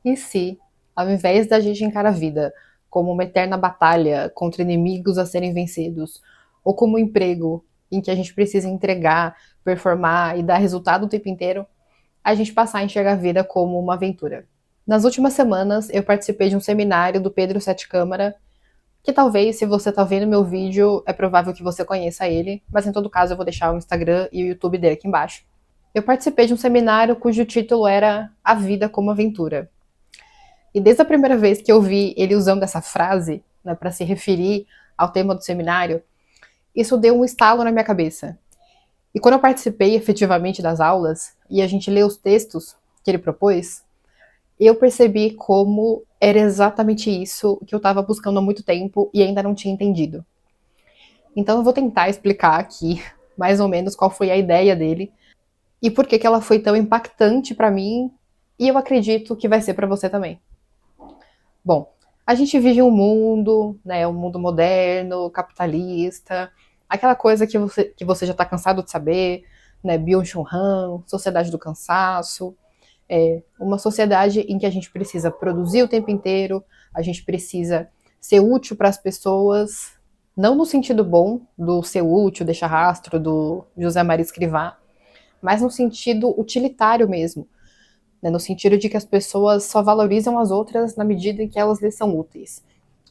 E se, ao invés da gente encarar a vida como uma eterna batalha contra inimigos a serem vencidos, ou como um emprego em que a gente precisa entregar, performar e dar resultado o tempo inteiro, a gente passar a enxergar a vida como uma aventura. Nas últimas semanas, eu participei de um seminário do Pedro Sete Câmara, que talvez, se você está vendo meu vídeo, é provável que você conheça ele, mas em todo caso eu vou deixar o Instagram e o YouTube dele aqui embaixo. Eu participei de um seminário cujo título era A Vida como Aventura. E desde a primeira vez que eu vi ele usando essa frase, né, para se referir ao tema do seminário, isso deu um estalo na minha cabeça. E quando eu participei efetivamente das aulas e a gente lê os textos que ele propôs, eu percebi como era exatamente isso que eu estava buscando há muito tempo e ainda não tinha entendido. Então eu vou tentar explicar aqui mais ou menos qual foi a ideia dele e por que ela foi tão impactante para mim e eu acredito que vai ser para você também. Bom, a gente vive um mundo, né, um mundo moderno, capitalista, aquela coisa que você já está cansado de saber, né, Byung-Chul Han, sociedade do cansaço, uma sociedade em que a gente precisa produzir o tempo inteiro, a gente precisa ser útil para as pessoas, não no sentido bom do ser útil, deixar rastro, do José Maria Escrivá, mas no sentido utilitário mesmo, né, no sentido de que as pessoas só valorizam as outras na medida em que elas lhes são úteis.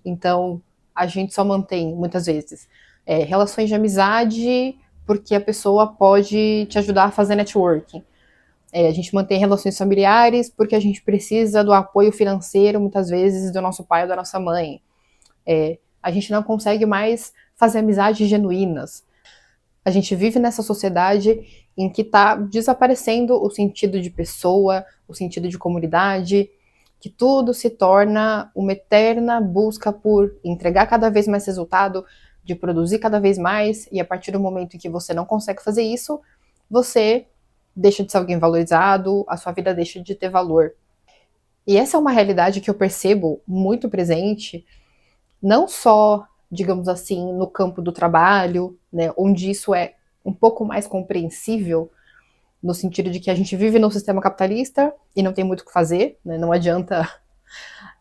Então, a gente só mantém, muitas vezes, relações de amizade porque a pessoa pode te ajudar a fazer networking. A gente mantém relações familiares porque a gente precisa do apoio financeiro, muitas vezes, do nosso pai ou da nossa mãe. A gente não consegue mais fazer amizades genuínas. A gente vive nessa sociedade em que está desaparecendo o sentido de pessoa, o sentido de comunidade, que tudo se torna uma eterna busca por entregar cada vez mais resultado, de produzir cada vez mais, e a partir do momento em que você não consegue fazer isso, você deixa de ser alguém valorizado, a sua vida deixa de ter valor. E essa é uma realidade que eu percebo muito presente, não só, digamos assim, no campo do trabalho, né, onde isso é um pouco mais compreensível, no sentido de que a gente vive num sistema capitalista e não tem muito o que fazer, né, não adianta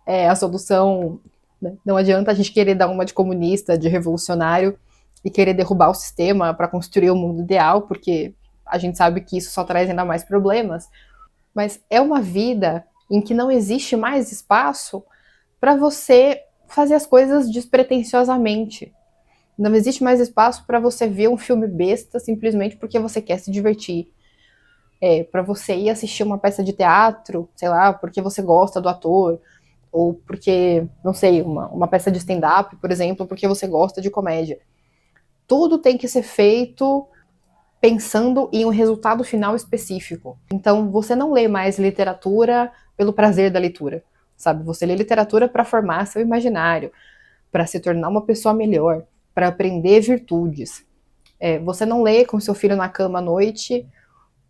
a solução, né, não adianta a gente querer dar uma de comunista, de revolucionário e querer derrubar o sistema para construir o mundo ideal, porque a gente sabe que isso só traz ainda mais problemas, mas é uma vida em que não existe mais espaço para você fazer as coisas despretensiosamente. Não existe mais espaço para você ver um filme besta simplesmente porque você quer se divertir. Para você ir assistir uma peça de teatro, sei lá, porque você gosta do ator, ou porque, não sei, uma peça de stand-up, por exemplo, porque você gosta de comédia. Tudo tem que ser feito pensando em um resultado final específico. Então, você não lê mais literatura pelo prazer da leitura, sabe? Você lê literatura para formar seu imaginário, para se tornar uma pessoa melhor, para aprender virtudes. Você não lê com seu filho na cama à noite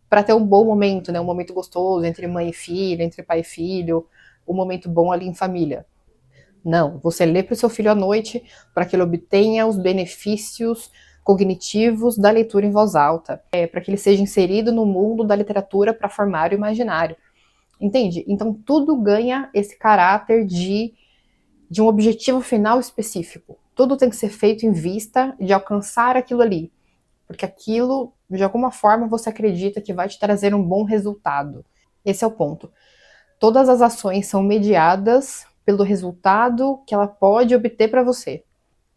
para ter um bom momento, né? Um momento gostoso entre mãe e filho, entre pai e filho, um momento bom ali em família. Não, você lê para o seu filho à noite para que ele obtenha os benefícios cognitivos da leitura em voz alta, para que ele seja inserido no mundo da literatura para formar o imaginário. Entende? Então tudo ganha esse caráter de um objetivo final específico. Tudo tem que ser feito em vista de alcançar aquilo ali, porque aquilo, de alguma forma, você acredita que vai te trazer um bom resultado. Esse é o ponto. Todas as ações são mediadas pelo resultado que ela pode obter para você.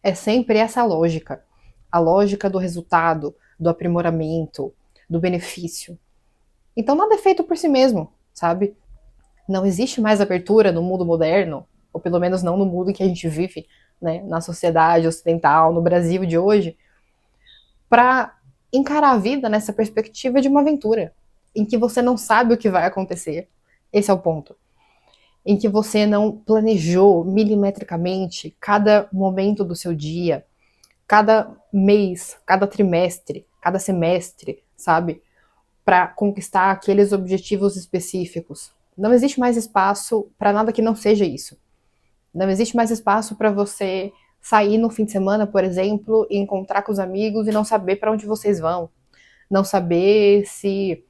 É sempre essa a lógica do resultado, do aprimoramento, do benefício. Então nada é feito por si mesmo, sabe? Não existe mais abertura no mundo moderno, ou pelo menos não no mundo em que a gente vive, né, na sociedade ocidental, no Brasil de hoje, para encarar a vida nessa perspectiva de uma aventura, em que você não sabe o que vai acontecer. Esse é o ponto. Em que você não planejou milimetricamente cada momento do seu dia, cada mês, cada trimestre, cada semestre, sabe? Para conquistar aqueles objetivos específicos. Não existe mais espaço para nada que não seja isso. Não existe mais espaço para você sair no fim de semana, por exemplo, e encontrar com os amigos e não saber para onde vocês vão. Não saber se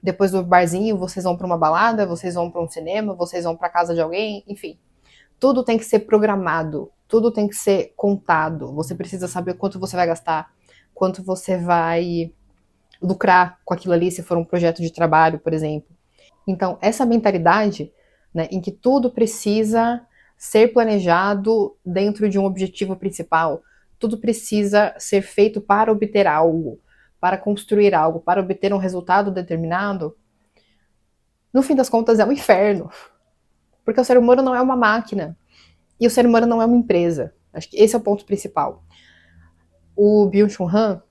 Depois do barzinho, vocês vão para uma balada, vocês vão para um cinema, vocês vão para casa de alguém, enfim. Tudo tem que ser programado, tudo tem que ser contado. Você precisa saber quanto você vai gastar, quanto você vai lucrar com aquilo ali, se for um projeto de trabalho, por exemplo. Então, essa mentalidade, né, em que tudo precisa ser planejado dentro de um objetivo principal, tudo precisa ser feito para obter algo, para construir algo, para obter um resultado determinado, no fim das contas é um inferno. Porque o ser humano não é uma máquina. E o ser humano não é uma empresa. Acho que esse é o ponto principal. O Byung-Chul Han,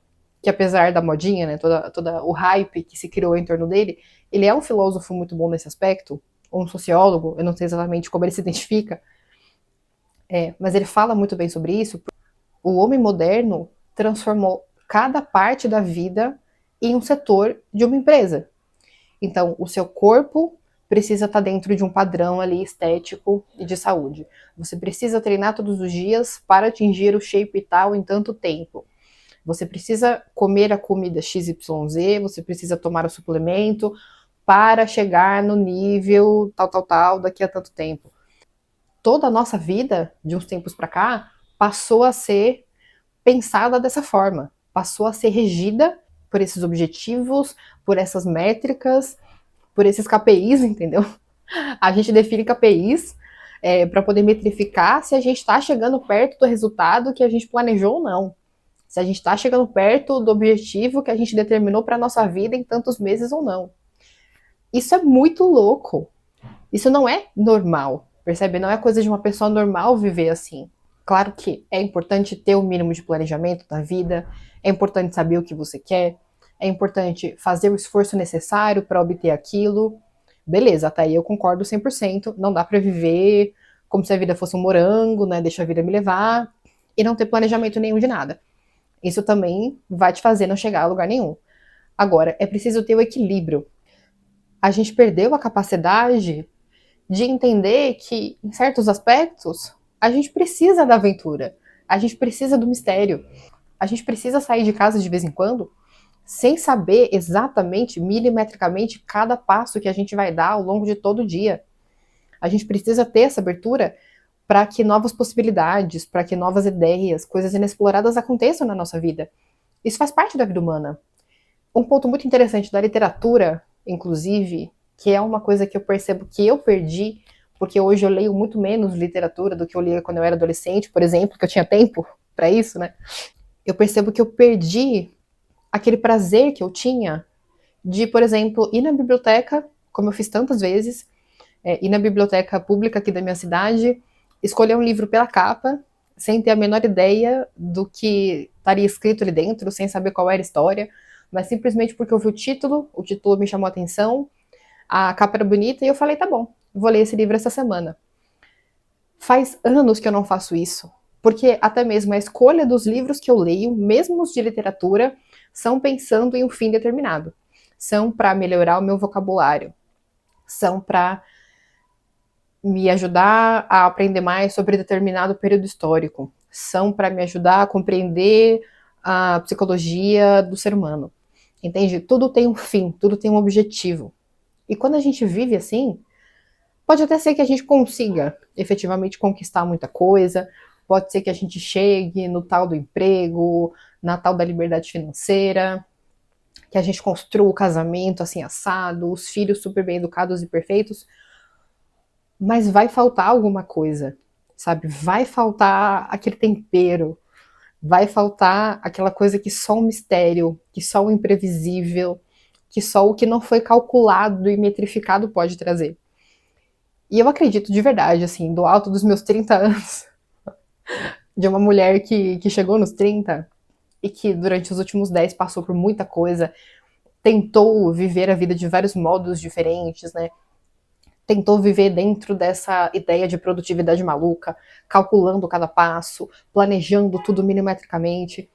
que apesar da modinha, né, toda o hype que se criou em torno dele, ele é um filósofo muito bom nesse aspecto, ou um sociólogo, eu não sei exatamente como ele se identifica, mas ele fala muito bem sobre isso. O homem moderno transformou cada parte da vida em um setor de uma empresa. Então, o seu corpo precisa estar dentro de um padrão ali estético e de saúde. Você precisa treinar todos os dias para atingir o shape tal em tanto tempo. Você precisa comer a comida XYZ, você precisa tomar o suplemento para chegar no nível tal, daqui a tanto tempo. Toda a nossa vida, de uns tempos para cá, passou a ser pensada dessa forma. Passou a ser regida por esses objetivos, por essas métricas, por esses KPIs, entendeu? A gente define KPIs para poder metrificar se a gente está chegando perto do resultado que a gente planejou ou não. Se a gente está chegando perto do objetivo que a gente determinou para a nossa vida em tantos meses ou não. Isso é muito louco. Isso não é normal, percebe? Não é coisa de uma pessoa normal viver assim. Claro que é importante ter o mínimo de planejamento da vida, é importante saber o que você quer, é importante fazer o esforço necessário para obter aquilo. Beleza, até aí eu concordo 100%. Não dá para viver como se a vida fosse um morango, né? Deixa a vida me levar e não ter planejamento nenhum de nada. Isso também vai te fazer não chegar a lugar nenhum. Agora, é preciso ter o equilíbrio. A gente perdeu a capacidade de entender que, em certos aspectos, a gente precisa da aventura, a gente precisa do mistério, a gente precisa sair de casa de vez em quando sem saber exatamente, milimetricamente, cada passo que a gente vai dar ao longo de todo o dia. A gente precisa ter essa abertura para que novas possibilidades, para que novas ideias, coisas inexploradas aconteçam na nossa vida. Isso faz parte da vida humana. Um ponto muito interessante da literatura, inclusive, que é uma coisa que eu percebo que eu perdi, porque hoje eu leio muito menos literatura do que eu lia quando eu era adolescente, por exemplo, que eu tinha tempo para isso, né? Eu percebo que eu perdi aquele prazer que eu tinha de, por exemplo, ir na biblioteca, como eu fiz tantas vezes, ir na biblioteca pública aqui da minha cidade, escolher um livro pela capa, sem ter a menor ideia do que estaria escrito ali dentro, sem saber qual era a história, mas simplesmente porque eu vi o título me chamou a atenção, a capa era bonita e eu falei, tá bom, vou ler esse livro essa semana. Faz anos que eu não faço isso, porque até mesmo a escolha dos livros que eu leio, mesmo os de literatura, são pensando em um fim determinado. São para melhorar o meu vocabulário, são para me ajudar a aprender mais sobre determinado período histórico, são para me ajudar a compreender a psicologia do ser humano. Entende? Tudo tem um fim, tudo tem um objetivo. E quando a gente vive assim, pode até ser que a gente consiga efetivamente conquistar muita coisa, pode ser que a gente chegue no tal do emprego, na tal da liberdade financeira, que a gente construa o casamento assim assado, os filhos super bem educados e perfeitos, mas vai faltar alguma coisa, sabe? Vai faltar aquele tempero, vai faltar aquela coisa que só o mistério, que só o imprevisível, que só o que não foi calculado e metrificado pode trazer. E eu acredito de verdade, assim, do alto dos meus 30 anos, de uma mulher que chegou nos 30 e que durante os últimos 10 passou por muita coisa, tentou viver a vida de vários modos diferentes, né? Tentou viver dentro dessa ideia de produtividade maluca, calculando cada passo, planejando tudo milimetricamente.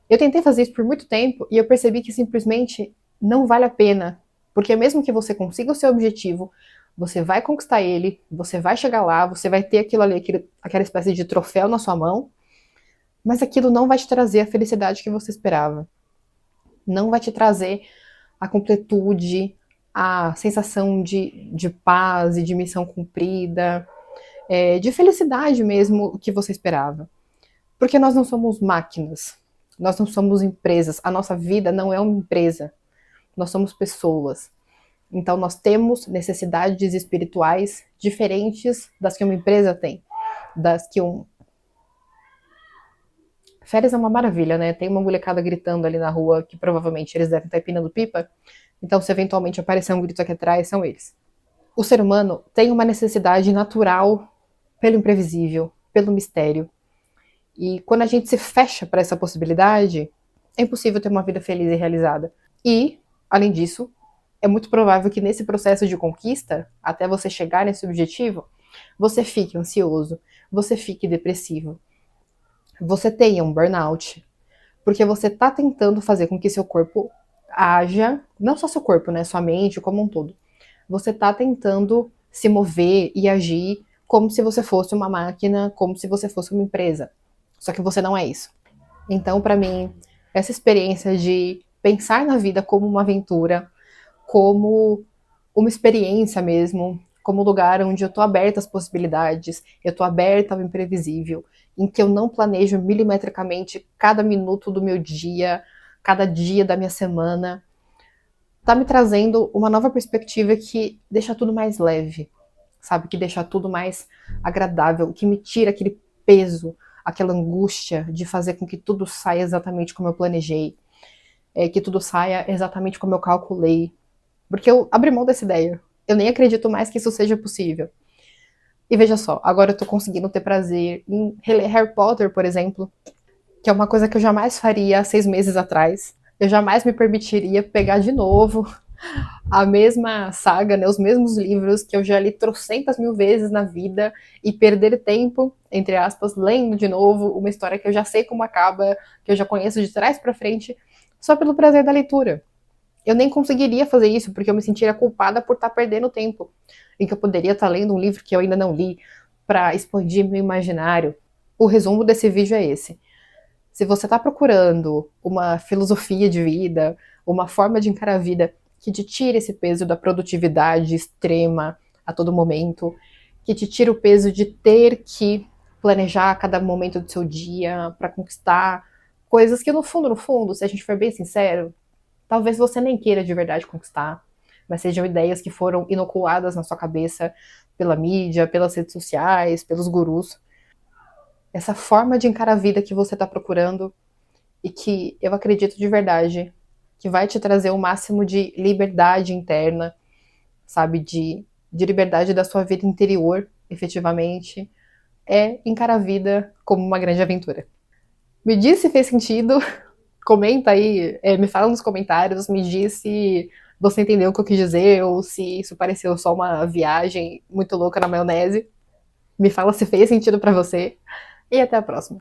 Eu tentei fazer isso por muito tempo e eu percebi que simplesmente não vale a pena, porque mesmo que você consiga o seu objetivo, você vai conquistar ele, você vai chegar lá, você vai ter aquilo ali, aquela espécie de troféu na sua mão, mas aquilo não vai te trazer a felicidade que você esperava. Não vai te trazer a completude, a sensação de paz e de missão cumprida, de felicidade mesmo que você esperava. Porque nós não somos máquinas, nós não somos empresas, a nossa vida não é uma empresa, nós somos pessoas. Então nós temos necessidades espirituais diferentes das que uma empresa tem, das que um... Férias é uma maravilha, né? Tem uma molecada gritando ali na rua que provavelmente eles devem estar empinando pipa, então se eventualmente aparecer um grito aqui atrás, são eles. O ser humano tem uma necessidade natural pelo imprevisível, pelo mistério. E quando a gente se fecha para essa possibilidade, é impossível ter uma vida feliz e realizada. E, além disso, é muito provável que nesse processo de conquista, até você chegar nesse objetivo, você fique ansioso, você fique depressivo, você tenha um burnout, porque você está tentando fazer com que seu corpo haja, não só seu corpo, né, sua mente como um todo. Você está tentando se mover e agir como se você fosse uma máquina, como se você fosse uma empresa. Só que você não é isso. Então, para mim, essa experiência de pensar na vida como uma aventura, como uma experiência mesmo, como um lugar onde eu tô aberta às possibilidades, eu tô aberta ao imprevisível, em que eu não planejo milimetricamente cada minuto do meu dia, cada dia da minha semana, tá me trazendo uma nova perspectiva que deixa tudo mais leve, sabe? Que deixa tudo mais agradável, que me tira aquele peso, aquela angústia de fazer com que tudo saia exatamente como eu planejei, que tudo saia exatamente como eu calculei. Porque eu abri mão dessa ideia. Eu nem acredito mais que isso seja possível. E veja só, agora eu tô conseguindo ter prazer em reler Harry Potter, por exemplo, que é uma coisa que eu jamais faria há 6 meses atrás. Eu jamais me permitiria pegar de novo a mesma saga, né, os mesmos livros que eu já li trocentas mil vezes na vida e perder tempo, entre aspas, lendo de novo uma história que eu já sei como acaba, que eu já conheço de trás para frente, só pelo prazer da leitura. Eu nem conseguiria fazer isso porque eu me sentiria culpada por estar perdendo tempo, em que eu poderia estar lendo um livro que eu ainda não li para expandir meu imaginário. O resumo desse vídeo é esse. Se você está procurando uma filosofia de vida, uma forma de encarar a vida que te tire esse peso da produtividade extrema a todo momento, que te tire o peso de ter que planejar cada momento do seu dia para conquistar coisas que no fundo, se a gente for bem sincero, talvez você nem queira de verdade conquistar, mas sejam ideias que foram inoculadas na sua cabeça pela mídia, pelas redes sociais, pelos gurus. Essa forma de encarar a vida que você está procurando e que eu acredito de verdade que vai te trazer o máximo de liberdade interna, sabe, de liberdade da sua vida interior, efetivamente, é encarar a vida como uma grande aventura. Me diz se fez sentido, comenta aí, me fala nos comentários, me diz se você entendeu o que eu quis dizer ou se isso pareceu só uma viagem muito louca na maionese. Me fala se fez sentido pra você e até a próxima.